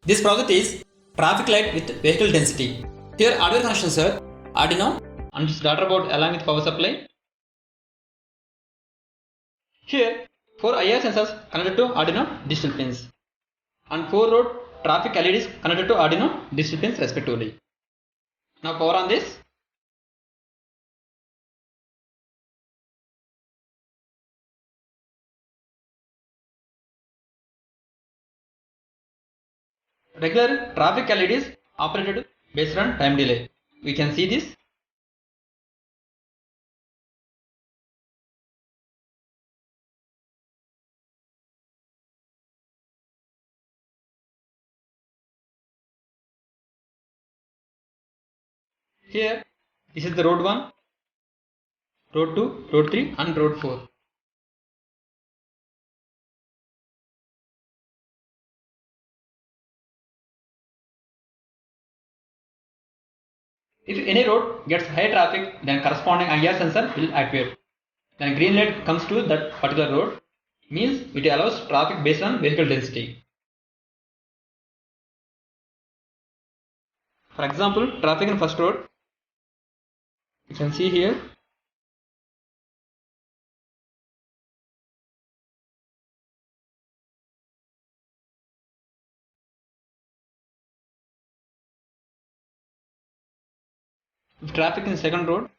This project is traffic light with vehicle density. Here hardware connections are Arduino and its daughter board along with power supply. Here 4 IR sensors connected to Arduino digital pins and 4 road traffic LEDs connected to Arduino digital pins respectively. Now power on this. Regular traffic LEDs operated based on time delay. We can see this. Here this is the road 1, road 2, road 3 and road 4. If any road gets high traffic, then corresponding IR sensor will activate. When green light comes to that particular road, means it allows traffic based on vehicle density. For example, traffic in first road, you can see here. If traffic in second road,